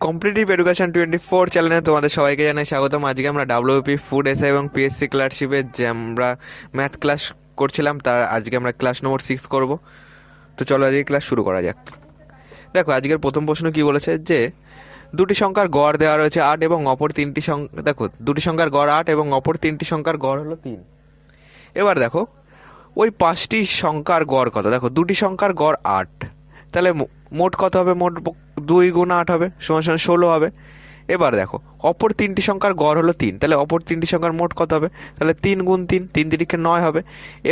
Competitive education 24 চ্যানেলে তোমাদের সবাইকে জানাই স্বাগতম। আজকে আমরা ডাব্লিউপি ফুড এসআই এবং পিএসসি ক্লার্কশিপের যে আমরা ম্যাথ ক্লাস করছিলাম তার আজকে আমরা ক্লাস নম্বর 6 করব। তো চলো আজকে ক্লাস শুরু করা যাক। দেখো আজকের প্রথম প্রশ্ন কি বলেছে যে দুটি সংখ্যার গড় দেওয়া রয়েছে 8 এবং অপর তিনটি সংখ্যা, দেখো দুটি সংখ্যার গড় 8 এবং অপর তিনটি সংখ্যার গড় হলো 3। এবার দেখো ওই পাঁচটি সংখ্যার গড় কত। দেখো দুটি সংখ্যার গড় 8, তাহলে মোট কত হবে? মোট 2 গুণ 8 হবে, সমান সমান 16 হবে। এবার দেখো অপর তিনটি সংখ্যার গড় হলো 3, তাহলে অপর তিনটি সংখ্যার মোট কত হবে? তাহলে 3 গুণ 3, 3 তিরিখে 9 হবে।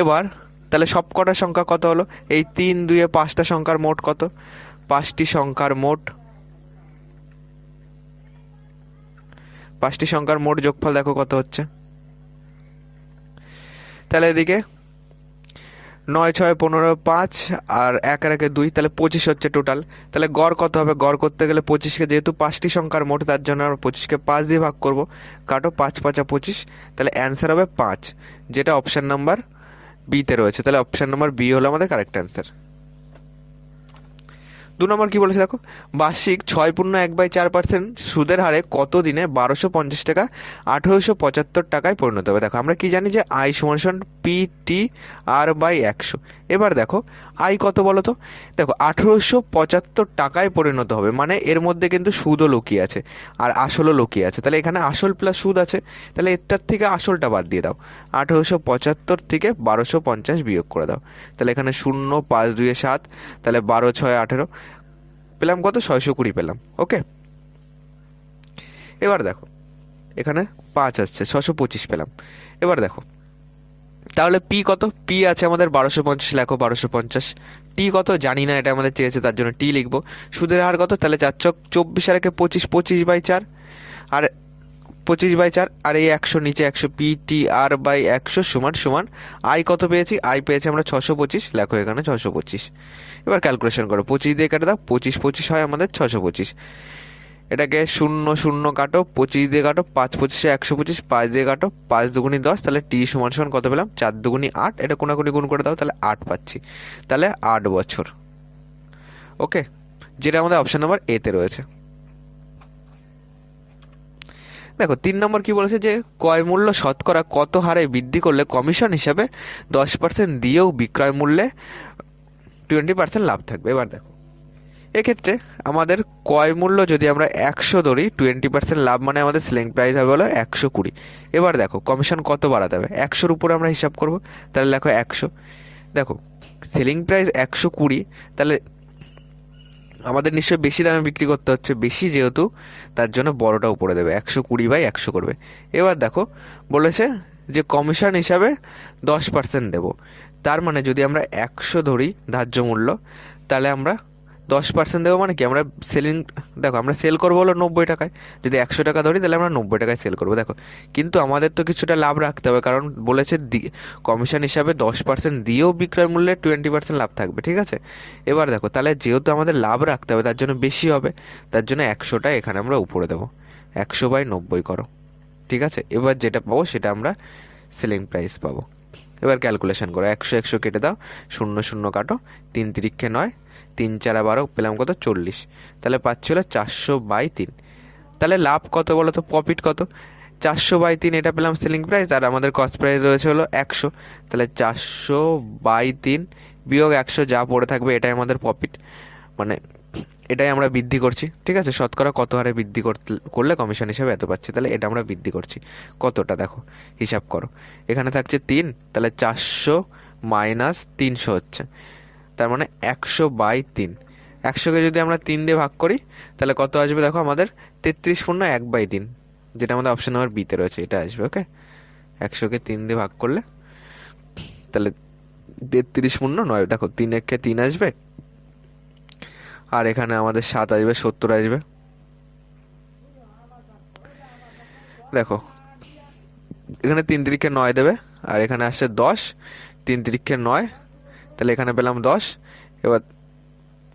এবার তাহলে সব কটা সংখ্যা কত হলো? এই 3 2 5টা সংখ্যার মোট কত? 5টি সংখ্যার মোট, 5টি সংখ্যার মোট যোগফল দেখো কত হচ্ছে। তাহলে এদিকে 9 6 15 5 আর 1 আর 1 2, তাহলে 25 হচ্ছে টোটাল। তাহলে গড় কত হবে? গড় করতে গেলে 25কে, যেহেতু 5টি সংখ্যার মোট তার জন্য আমরা 25কে 5 দিয়ে ভাগ করব। কাটো 5 5 25, তাহলে অ্যান্সার হবে 5, যেটা অপশন নাম্বার বিতে রয়েছে। তাহলে অপশন নাম্বার বি হলো আমাদের কারেক্ট অ্যান্সার। 2 নম্বর কি বলেছে দেখো, বার্ষিক 6.1/4% সুদের হারে কত দিনে 1250 টাকা 1875 টাকায় পরিণত হবে? দেখো আমরা কি জানি যে আই সমান সমান পিটি আর বাই 100। এবার দেখো আই কত বলো তো? দেখো 1875 টাকায় পরিণত হবে, মানে এর মধ্যে কিন্তু সুদও লুকিয়ে আছে আর আসলও লুকিয়ে আছে। তাহলে এখানে আসল প্লাস সুদ আছে, তাহলে এটার থেকে আসলটা বাদ দিয়ে দাও। 1875 থেকে 1250 বিয়োগ করে দাও। তাহলে এখানে 0 5 2 7, তাহলে 12 6 18, পেলাম কত? 620 পেলাম। ওকে, এবার দেখো এখানে 5 আসছে, 625 পেলাম। এবার দেখো তাহলে পি কত? পি আছে আমাদের 1250, লেখো 1250। টি কত জানি না, এটা আমাদের চেয়েছে তার জন্য টি লিখবো। সুদের হার কত? তাহলে 4 চক 24 আর 25, 25/4 আর 25/4 আর এই 100 নিচে 100, পি টি আর বাই 100 সমান সমান আই কত পেয়েছি? আই পেয়েছি আমরা 625, লেখো এখানে 625। এবার ক্যালকুলেশন করো, 25 দিয়ে কেটে দাও, 25 25 হয় আমাদের 625। এটাকে 0 0 কাটো, 25 দিয়ে কাটো, 5 25 125, 5 দিয়ে কাটো, 5 দুগুণি 10, তাহলে টি সমান সমান কত পেলাম? 4 দুগুণি 8, এটা কোনাকুনি গুণ করে দাও, তাহলে 8 পাচ্ছি। তাহলে 8 বছর। ওকে, যেটা আমাদের অপশন নাম্বার এতে রয়েছে। দেখো 3 নম্বর কি বলেছে যে ক্রয় মূল্য শতকরা কত হারে বৃদ্ধি করলে কমিশন হিসাবে 10% দিয়েও বিক্রয় মূল্যে 20% লাভ থাকবে। এবার দেখো এক্ষেত্রে আমাদের ক্রয় মূল্য যদি আমরা 100 ধরি, 20% লাভ, মানে আমাদের সেলিং প্রাইস হবে হলো 120। এবার দেখো কমিশন কত বাড়াতে হবে? 100-র উপরে আমরা হিসাব করব, তাহলে লেখো 100। দেখো সেলিং প্রাইস 120, তাহলে আমাদের নিশ্চয়ই বেশি দামে বিক্রি করতে হচ্ছে, বেশি যেহেতু তার জন্য বড়টা উপরে দেবে, 120/100 করবে। এবার দেখো বলেছে যে কমিশন হিসাবে 10% দেবো, তার মানে যদি আমরা 100 ধরি ধার্য মূল্য, তাহলে আমরা 10% দেবো, মানে কি আমরা সেলিং, দেখো আমরা সেল করবো হলো 90 টাকায়। যদি 100 টাকা ধরি তাহলে আমরা 90 টাকায় সেল করবো। দেখো কিন্তু আমাদের তো কিছুটা লাভ রাখতে হবে, কারণ বলেছে কমিশন হিসাবে 10% দিয়েও বিক্রয় মূল্যে 20% লাভ থাকবে, ঠিক আছে। এবার দেখো তাহলে যেহেতু আমাদের লাভ রাখতে হবে তার জন্য বেশি হবে, তার জন্য 100টা এখানে আমরা উপরে দেবো, 100/90 করো, ঠিক আছে। এবার যেটা পাবো সেটা আমরা সেলিং প্রাইস পাবো। এবার ক্যালকুলেশন করো, 100 100 কেটে দাও, 0 0 কাটো, 3 তিরিখে 9, 3 4 12, পেলাম কত? 40। তাহলে পাচ্ছিল 400/3। তাহলে লাভ কত বলো তো? প্রফিট কত? 400/3, এটা পেলাম সেলিং প্রাইস, আর আমাদের কস্ট প্রাইস রয়েছে হলো 100। তাহলে 400/3 বিয়োগ 100 যা পড়ে থাকবে এটাই আমাদের প্রফিট, মানে এটাই আমরা বৃদ্ধি করছি, ঠিক আছে। শতকরা কত হারে বৃদ্ধি করলে কমিশন হিসাবে এত পাচ্ছি, তাহলে এটা আমরা বৃদ্ধি করছি কতটা, দেখো হিসাব করো। এখানে থাকছে 3, তাহলে 400 মাইনাস 300 হচ্ছে, তার মানে 100/3। 100কে যদি আমরা 3 দিয়ে ভাগ করি তাহলে কত আসবে? দেখো আমাদের 33.1/3, যেটা আমাদের অপশন নাম্বার বিতে রয়েছে, এটা আসবে। ওকে, 100কে 3 দিয়ে ভাগ করলে তাহলে 33.9, দেখো 3 একে 3 আসবে, আর এখানে আমাদের 7 আসবে, 70 আসবে। দেখো এখানে 3 তিরিখে 9 দেবে, আর এখানে আসছে 10, 3 তিরিখে 9, তাহলে এখানে পেলাম 10। এবার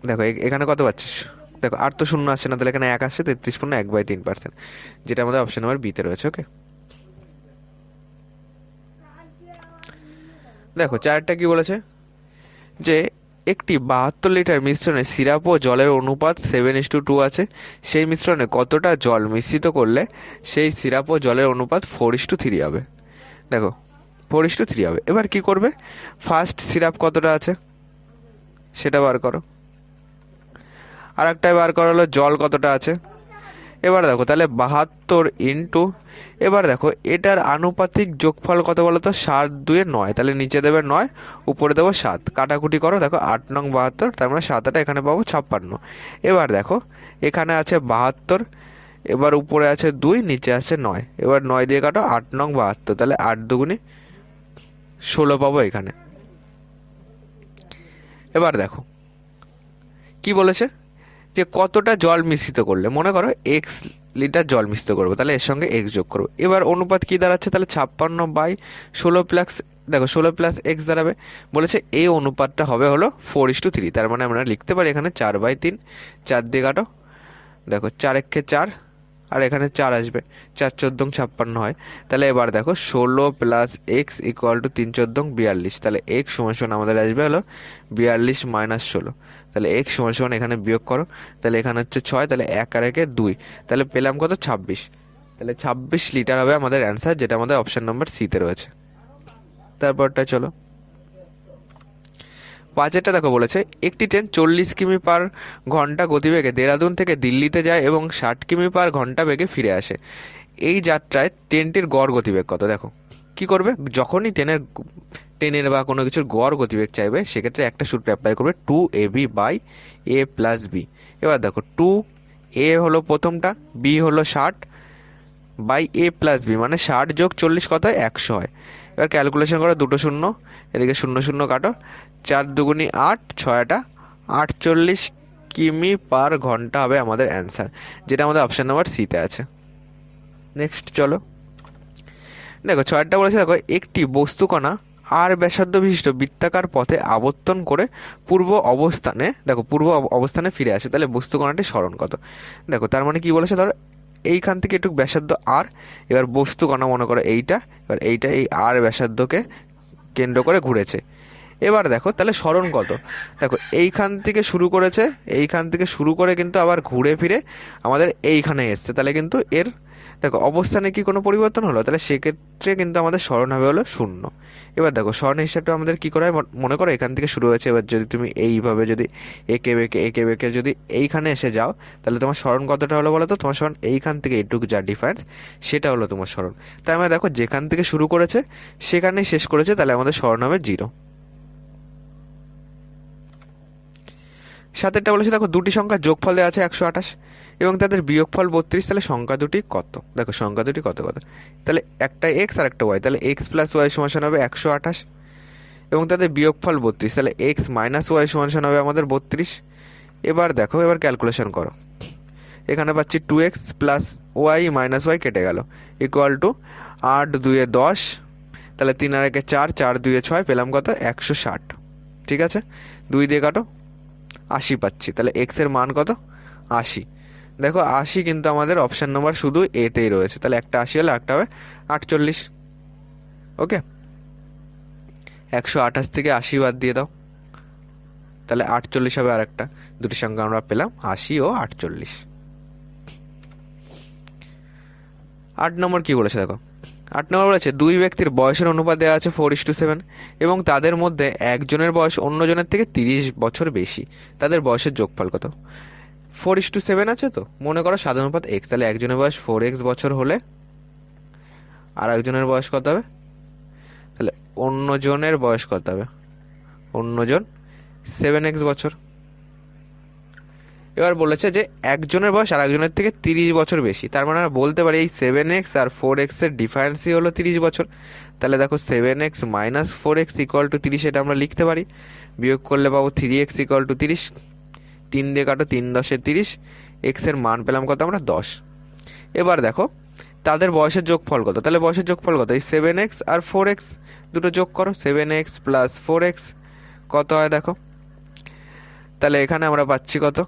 দেখো এখানে কত পাচ্ছিস? দেখো আর তো শূন্য আসছে না, তাহলে এখানে 1 আসছে, 33.1/3%, যেটা আমাদের অপশন নাম্বার বিতে রয়েছে। ওকে, দেখো চারটা কি বলেছে যে একটি 72 লিটার মিশ্রণে সিরাপ ও জলের অনুপাত 7:2 আছে। সেই মিশ্রণে কতটা জল মিশ্রিত করলে সেই সিরাপ ও জলের অনুপাত 4:3 হবে? দেখো 4:3 হবে। এবার কি করবে, ফার্স্ট সিরাপ কতটা আছে সেটা বার করো, আর একটাই বার করা হলো জল কতটা আছে। এবার দেখো তাহলে 72 এবার দেখো এটার আনুপাতিক যোগফল কত বলো তো, 7 2 9, তাহলে নিচে দেবে 9, উপরে দেবো 7, কাটাকুটি করো, দেখো 8 নং 72, তার মানে 7 এখানে পাবো 56। এবার দেখো এখানে আছে 72, এবার উপরে আছে 2, নিচে আছে 9, এবার 9 দিয়ে কাটো, 8 নং 72, তাহলে 8 2 16 পাবো এখানে। এবার দেখো কি বলেছে, যে কতটা জল মিশ্রিত করলে, মনে করো এক্স লিটার জল মিশ্রিত করবো, তাহলে এর সঙ্গে এক্স যোগ করবো। এবার অনুপাত কি দাঁড়াচ্ছে, তাহলে 56/16 প্লাস, দেখো 16 প্লাস এক্স দাঁড়াবে। বলেছে এই অনুপাতটা হবে হলো 4:3, তার মানে আমরা লিখতে পারি এখানে 4/3, 4 দিয়ে কাটো, দেখো 4 একে 4, আর এখানে 4 আসবে, 4 14 56 হয়। তাহলে এবার দেখো 16 প্লাস এক্স ইকুয়াল টু 3 14 42, তাহলে এক্স সমান সমান আমাদের আসবে হলো 42 মাইনাস 16, তাহলে এক্স সমান সমান এখানে বিয়োগ করো, তাহলে এখানে হচ্ছে 6, তাহলে 1 আর 1 2, তাহলে পেলাম কত 26, তাহলে 26 লিটার হবে আমাদের অ্যান্সার, যেটা আমাদের অপশন নাম্বার সিতে রয়েছে। তারপরটা চলো, পাঁচেরটা দেখো বলেছে একটি ট্রেন 40 কিমি/ঘন্টা গতিবেগে দেরাদুন থেকে দিল্লিতে যায় এবং 60 কিমি/ঘন্টা বেগে ফিরে আসে। এই যাত্রায় ট্রেনটির গড় গতিবেগ কত? দেখো কি করবে, যখনই ট্রেনের বা কোনো কিছুর গড় গতিবেগ চাইবে, সেক্ষেত্রে একটা সূত্র অ্যাপ্লাই করবে, 2ab/a+b। এবার দেখো 2a হলো প্রথমটা, b হলো 60/a+b, মানে 60 যোগ 40 কত হয়, 100 হয়। এবার ক্যালকুলেশন করো, দুটো শূন্য, এদিকে শূন্য শূন্য কাটো, 4 2 8, 6 48 কিমি/ঘন্টা হবে আমাদের অ্যান্সার, যেটা আমাদের অপশন নাম্বার সিতে আছে। নেক্সট চলো, দেখো 6টা বলেছে, দেখো একটি বস্তুকণা আর ব্যাসার্ধ বিশিষ্ট বৃত্তাকার পথে আবর্তন করে পূর্ব অবস্থানে ফিরে আসে, তাহলে বস্তুকণাটির সরণ কত? দেখো তার মানে কি বলেছে, ধরো এইখান থেকে একটু ব্যাসার্ধ আর, এবার বস্তুকণা মনে করো এইটা, এবার এইটা এই আর ব্যাসার্ধকে কেন্দ্র করে ঘুরেছে। এবার দেখো তাহলে সরণ কত, দেখো এইখান থেকে শুরু করেছে, এইখান থেকে শুরু করে কিন্তু আবার ঘুরে ফিরে আমাদের এইখানে এসছে, তাহলে কিন্তু এর দেখো অবস্থানে কি কোনো পরিবর্তন হলো, তাহলে সেক্ষেত্রে কিন্তু আমাদের সরণ হবে হলো 0। এবার দেখো সরণের হিসাবটা আমাদের কি করা হয়, মনে করো এখান থেকে শুরু হয়েছে, এবার যদি তুমি এইভাবে যদি এঁকে বেঁকে যদি এইখানে এসে যাও, তাহলে তোমার সরণ কতটা হলো বলো তো, তোমার সরণ এইখান থেকে এইটুকু যা ডিফারেন্স, সেটা হলো তোমার সরণ। তাই মানে দেখো যেখান থেকে শুরু করেছে সেখানেই শেষ করেছে, তাহলে আমাদের সরণ হবে 0। সাতেরটা বলেছে, দেখো দুটি সংখ্যার যোগফল দেওয়া আছে 128 এবং তাদের বিয়োগফল 32, তাহলে সংখ্যা দুটি কত? দেখো সংখ্যা দুটি কত কত, তাহলে একটা এক্স আর একটা ওয়াই, তাহলে এক্স প্লাস ওয়াই সমান হবে 128 এবং তাদের বিয়োগফল 32, তাহলে এক্স মাইনাস ওয়াই সমান হবে আমাদের 32। এবার দেখো এবার ক্যালকুলেশন করো, এখানে পাচ্ছি 2x plus Y minus Y কেটে গেল, ইকুয়াল টু 8 2 10, তাহলে 3 আর 1 4, 4 2 6, পেলাম কত 160। ঠিক আছে, 2 দিয়ে কাটো, 80 পাচ্ছি, তাহলে এক্স এর মান কত 80। দেখো 80 কিন্তু আমাদের অপশন নাম্বার শুধু এতেই রয়েছে, তাহলে একটা 80 হলে একটা হবে 48। ওকে, 128 থেকে 80 বাদ দিয়ে দাও, তাহলে 48 হবে আর একটা, দুটি সংখ্যা আমরা পেলাম 80 ও 48। 8 নম্বর কি বলেছে দেখো, 8 নম্বর বলেছে দুই ব্যক্তির বয়সের অনুপাত দেওয়া আছে 4:7 এবং তাদের মধ্যে একজনের বয়স অন্যজনের থেকে 30 বছর বেশি, তাদের বয়সের যোগফল কত? 4:7 আছে তো, মনে করো সাধারণপাত এক্স, তাহলে একজনের বয়স 4x বছর হলে আর একজনের বয়স কত হবে, তাহলে অন্যজনের বয়স কত হবে, অন্যজন 7x বছর। এবার বলেছে যে একজনের বয়স আর একজনের থেকে 30 বছর বেশি, তার মানে আমরা বলতে পারি এই 7x আর 4x এর ডিফারেন্সই হলো 30 বছর। তাহলে দেখো 7x minus 4x equal to 30, এটা আমরা লিখতে পারি, বিয়োগ করলে পাবো 3x ইকুয়াল টু 30, 3 দিয়ে কাটো, 3 10 30, এক্স এর মান পেলাম কত আমরা 10। এবার দেখো তাদের বয়সের যোগফল কত, তাহলে বয়সের যোগফল কত, এই 7x আর 4x দুটো যোগ করো, 7x প্লাস 4x কত হয় দেখো, তাহলে এখানে আমরা পাচ্ছি কত,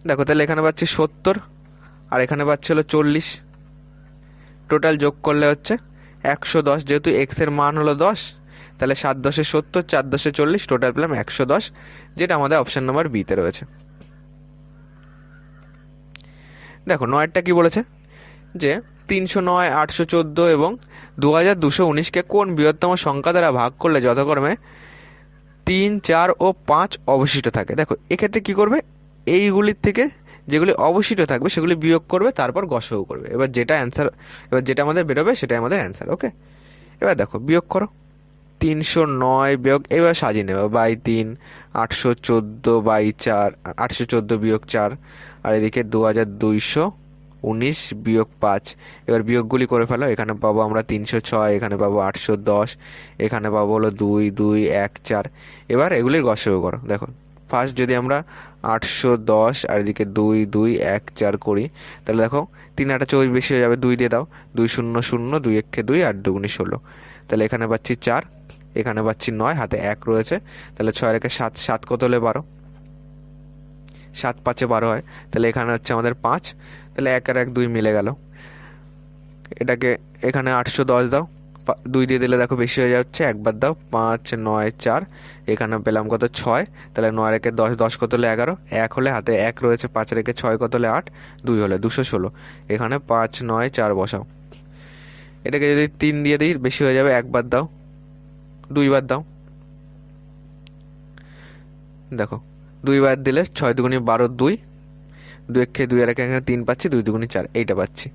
দেখো তাহলে এখানে পাচ্ছি 70 আর এখানে পাচ্ছি হলো 40, টোটাল যোগ করলে হচ্ছে 110, যেহেতু এক্স এর মান হলো 10, তাহলে 7×10=70, 4×10=40, টোটাল পেলাম 110, যেটা আমাদের অপশন নাম্বার বিতে রয়েছে। দেখো 9টা কি বলেছে, যে 309, 814 এবং 2219কে কোন বৃহত্তম সংখ্যা দ্বারা ভাগ করলে যথাক্রমে 3, 4 ও 5 অবশিষ্ট থাকে। দেখো এক্ষেত্রে কি করবে, এইগুলির থেকে যেগুলি অবশিষ্ট থাকবে সেগুলি বিয়োগ করবে, তারপর গসও করবে। এবার যেটা আমাদের বেরোবে সেটাই আমাদের অ্যান্সার। ওকে, এবার দেখো বিয়োগ করো। 309 বিয়োগ, এবার সাজিয়ে নেবে, বাই 3, 814/4, 814 - 4, আর এদিকে 2219 বিয়োগ 5। এবার বিয়োগগুলি করে ফেলো। এখানে পাবো আমরা 306, এখানে পাবো 810, এখানে পাবো হলো 2, 2, 1, 4। এবার এগুলির গসও করো। দেখো ফার্স্ট যদি আমরা 810 আর এদিকে 2, 2, 1, 4 করি, তাহলে দেখো 3 8 24 বেশি হয়ে যাবে, 2 দিয়ে দাও, 2 0 0, 2 1 2, 8 2 16। তাহলে এখানে পাচ্ছি 4, এখানে পাচ্ছি 9, হাতে 1 রয়েছে, তাহলে 6 রেখে 7, 7 কত হলে 12, 7 5 12 হয়। তাহলে এখানে হচ্ছে আমাদের 5, তাহলে 1 আর 1 2 মিলে গেল। এটাকে এখানে 810 দাও, 2 দিয়ে দিলে দেখো বেশি হয়ে যাচ্ছে, একবার দাও, 5 9 4, এখানে পেলাম কত 6, তাহলে 9 রেখে 10, 10 কত হলে 11, 1 হলে হাতে 1 রয়েছে, 5 রেখে 6 কত হলে 8, 2 হলে 216। এখানে 5 9 4 বসাও। এটাকে যদি 3 দিয়ে দিই বেশি হয়ে যাবে, একবার দাও, 2 বার দাও। দেখো 2 বার দিলে 6 2 12, 2, 2 একে 2 আর এখানে 3 পাচ্ছি, 2 2 4, এইটা পাচ্ছি।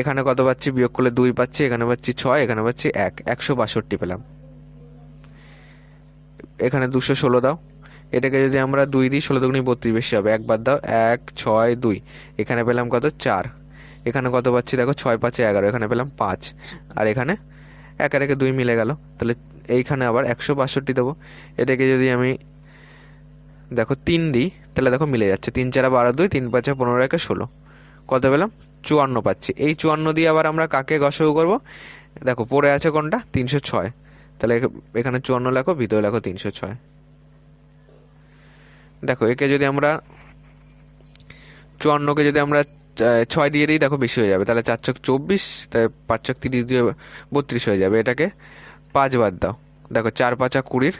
এখানে কত পাচ্ছি, বিয়োগ করলে 2 পাচ্ছি, এখানে পাচ্ছি 6, এখানে পাচ্ছি 1, 162 পেলাম। এখানে 216 দাও। এটাকে যদি আমরা 2 দিই, 16 2 32 বেশি হবে, একবার দাও, 1 6 2, এখানে পেলাম কত 4, এখানে কত পাচ্ছি দেখো 6 5 11, এখানে পেলাম 5, আর এখানে 1 আর 1 2 মিলে গেল। তাহলে এইখানে আবার 162 দেবো। এটাকে যদি আমি দেখো 3 দিই, তাহলে দেখো মিলে যাচ্ছে, 3 4 12 2, 3 5 15 1 16, কত পেলাম 54 পাচ্ছি। এই 54 দিয়ে আবার আমরা কাকে গসও করব, দেখো পড়ে আছে কোনটা 306, তাহলে এখানে 54 লেখো, ভিতরে লেখো 306। দেখো একে যদি আমরা 54কে যদি আমরা 6 দিয়ে দিই, দেখো বেশি হয়ে যাবে, তাহলে 4 × 24, তাই 5 × 30 দিয়ে 32 হয়ে যাবে। এটাকে 5 বাদ দাও, দেখো 4 5 20,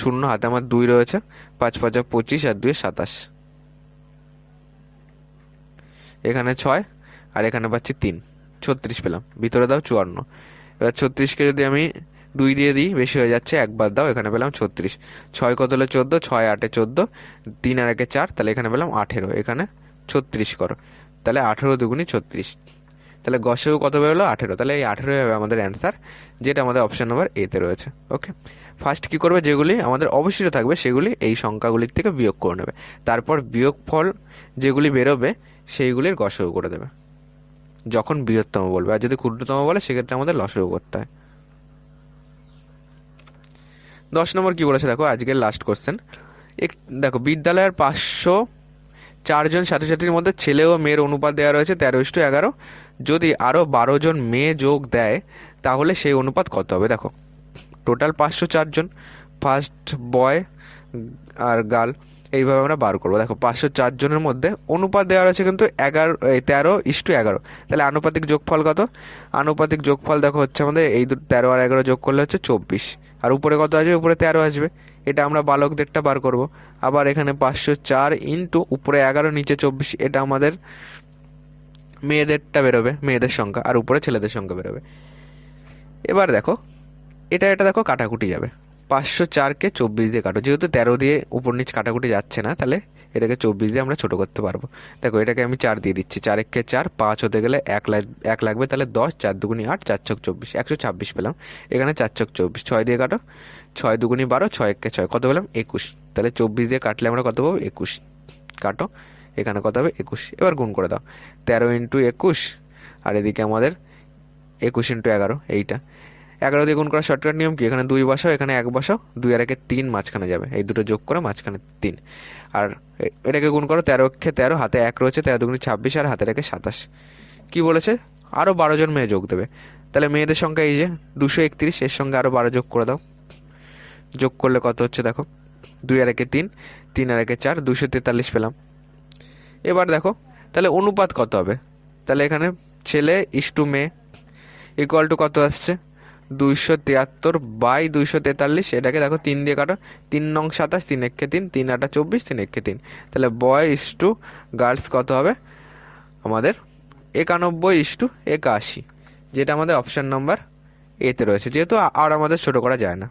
0 হাতে আমার 2 রয়েছে, 5 5 25 আর 2 27, এখানে 6, আর এখানে পাচ্ছি 3, 36 পেলাম, ভিতরে দাও 54। এবার 36কে যদি আমি 2 দিয়ে দিই বেশি হয়ে যাচ্ছে, একবার দাও, এখানে পেলাম 36, 6 কত হলো 14, 6 8 14, 3 আর 1 4, তাহলে এখানে পেলাম 18, এখানে 36 করো, তাহলে 18 2 36, তাহলে গসেও কত বেরোলো 18, তাহলে এই 18 হবে আমাদের অ্যান্সার, যেটা আমাদের অপশন নাম্বার এতে রয়েছে। ওকে, ফার্স্ট কি করবে, যেগুলি আমাদের অবশিষ্ট থাকবে সেগুলি এই সংখ্যাগুলির থেকে বিয়োগ করে নেবে, তারপর বিয়োগফল যেগুলি বেরোবে সেইগুলির গসও করে দেবে যখন বৃহত্তম বলবে, আর যদি ক্ষুদ্রতম বলে সেক্ষেত্রে আমাদের লসও করতে হয়। 10 নম্বর কি বলেছে দেখো, আজকের লাস্ট কোশ্চেন। দেখো বিদ্যালয়ের 504 জন ছাত্রছাত্রীর মধ্যে ছেলে ও মেয়ের অনুপাত দেওয়া রয়েছে 13:11, যদি আরো 12 জন মেয়ে যোগ দেয় তাহলে সেই অনুপাত কত হবে। দেখো টোটাল 504 জন, ফার্স্ট বয় আর গার্ল, এইভাবে আমরা বার করবো। দেখো 504 জনের মধ্যে অনুপাত দেওয়া রয়েছে কিন্তু 13:11, তাহলে আনুপাতিক যোগফল কত, আনুপাতিক যোগফল দেখো হচ্ছে আমাদের এই 13 আর 11 যোগ করলে হচ্ছে 24, আর উপরে কত আসবে, উপরে 13 আসবে, এটা আমরা বালকদেরটা বার করব। আবার এখানে 504 ইন্টু উপরে 11 নিচে 24, এটা আমাদের মেয়েদেরটা বেরোবে, মেয়েদের সংখ্যা, আর উপরে ছেলেদের সংখ্যা বেরোবে। এবার দেখো এটা দেখো কাটাকুটি যাবে, 504কে 24 দিয়ে কাটো, যেহেতু 13 দিয়ে উপর নিচ কাটাকুটি যাচ্ছে না, তাহলে এটাকে 24 দিয়ে আমরা ছোট করতে পারবো। দেখো এটাকে আমি 4 দিয়ে দিচ্ছি, 4 একে 4, 5 হতে গেলে 1 লাগবে, তাহলে 10, 4 2 8, 4 6 24, 126 পেলাম। এখানে 4 6 24, 6 দিয়ে কাটো, 6 2 12, 6 একে 6, কত পেলাম 21, তাহলে 24 দিয়ে কাটলে আমরা কত পাবো 21, কাটো, এখানে কত হবে 21, এবার গুণ করে দাও, 13 × 21, আর এদিকে আমাদের 21 × 11, এইটা 11 দিয়ে গুণ করার শর্টকাট নিয়ম কি, এখানে 2 বসাও, এখানে 1 বসাও, 2 আর 1 3, মাঝখানে যাবে, এই দুটো যোগ করে মাঝখানে 3, আর এটাকে গুণ করো, 13 × 13, হাতে 1 রয়েছে, 13 2 26, আর হাতে 27, কি বলেছে আরো 12 জন মেয়ে যোগ দেবে, তাহলে মেয়েদের সংখ্যা এই যে 231, এর সঙ্গে আরো 12 যোগ করে দাও, যোগ করলে কত হচ্ছে দেখো, 2 আর 1 3, 3 আর 1 4, 243 পেলাম। এবার দেখো তাহলে অনুপাত কত হবে, তাহলে এখানে ছেলে ইস টু মেয়ে ইকুয়াল টু কত আসছে, 273/243, এটাকে দেখো 3 দিয়ে কাটো, 3 9 27, 3 1 3, 3 8 24, 3 1 3, তাহলে বয় ইস টু গার্লস কত হবে আমাদের 91:81, যেটা আমাদের অপশন নাম্বার এতে রয়েছে, যেহেতু আর আমাদের ছোট করা যায় না।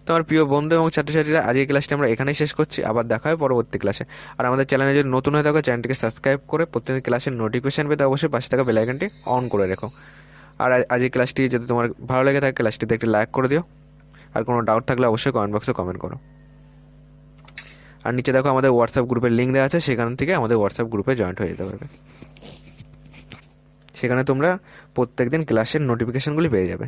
তো আমার প্রিয় বন্ধু এবং ছাত্রছাত্রীরা, আজকের ক্লাসটি আমরা এখানেই শেষ করছি, আবার দেখা হয় পরবর্তী ক্লাসে। আর আমাদের চ্যানেলে যদি নতুন হয়ে থাকো, চ্যানেলটিকে সাবস্ক্রাইব করে প্রত্যেকদিন ক্লাসের নোটিফিকেশন পেতে অবশ্যই পাশে থাকা বেল আইকনটি অন করে রেখো। আর আজকের ক্লাসটি যদি তোমার ভালো লেগে থাকে, ক্লাসটিতে একটি লাইক করে দিও, আর কোনো ডাউট থাকলে অবশ্যই কমেন্ট বক্সে কমেন্ট করো। আর নিচে দেখো আমাদের হোয়াটসঅ্যাপ গ্রুপের লিঙ্ক দেওয়া আছে, সেখান থেকে আমাদের হোয়াটসঅ্যাপ গ্রুপে জয়েন্ট হয়ে যেতে পারবে। সেখানে তোমরা প্রত্যেকদিন ক্লাসের নোটিফিকেশনগুলি পেয়ে যাবে।